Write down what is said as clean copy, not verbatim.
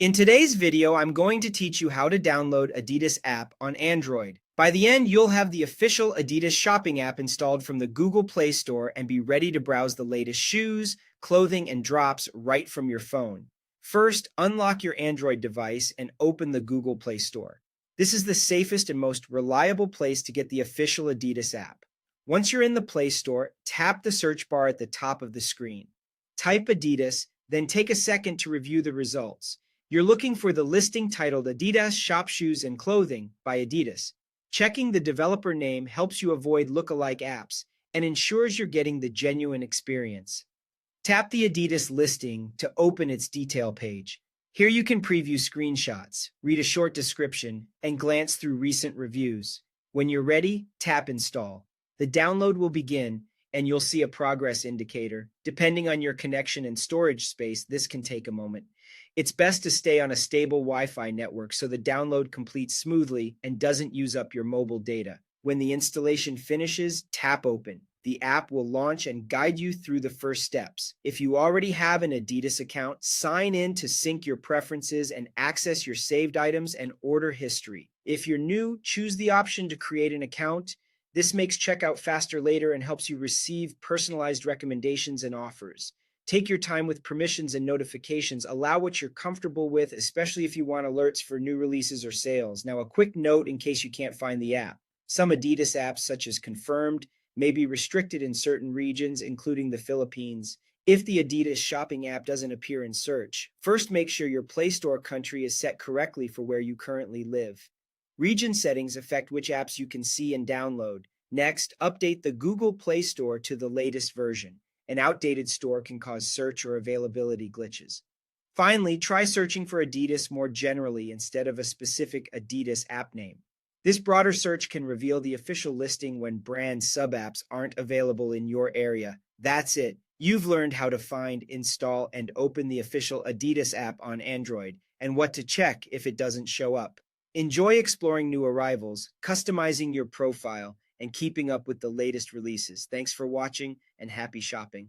In today's video, I'm going to teach you how to download Adidas app on Android. By the end, you'll have the official Adidas shopping app installed from the Google Play Store and be ready to browse the latest shoes, clothing, and drops right from your phone. First, unlock your Android device and open the Google Play Store. This is the safest and most reliable place to get the official Adidas app. Once you're in the Play Store, tap the search bar at the top of the screen. Type Adidas, then take a second to review the results. You're looking for the listing titled Adidas Shop Shoes and Clothing by Adidas. Checking the developer name helps you avoid lookalike apps and ensures you're getting the genuine experience. Tap the Adidas listing to open its detail page. Here you can preview screenshots, read a short description, and glance through recent reviews. When you're ready, tap Install. The download will begin, and you'll see a progress indicator. Depending on your connection and storage space, this can take a moment. It's best to stay on a stable Wi-Fi network so the download completes smoothly and doesn't use up your mobile data. When the installation finishes, tap Open. The app will launch and guide you through the first steps. If you already have an Adidas account, sign in to sync your preferences and access your saved items and order history. If you're new, choose the option to create an account. This makes checkout faster later and helps you receive personalized recommendations and offers. Take your time with permissions and notifications. Allow what you're comfortable with, especially if you want alerts for new releases or sales. Now, a quick note in case you can't find the app. Some Adidas apps, such as Confirmed, may be restricted in certain regions, including the Philippines. If the Adidas shopping app doesn't appear in search, first make sure your Play Store country is set correctly for where you currently live. Region settings affect which apps you can see and download. Next, update the Google Play Store to the latest version. An outdated store can cause search or availability glitches. Finally, try searching for Adidas more generally instead of a specific Adidas app name. This broader search can reveal the official listing when brand sub-apps aren't available in your area. That's it. You've learned how to find, install, and open the official Adidas app on Android, and what to check if it doesn't show up. Enjoy exploring new arrivals, customizing your profile, and keeping up with the latest releases. Thanks for watching, and happy shopping.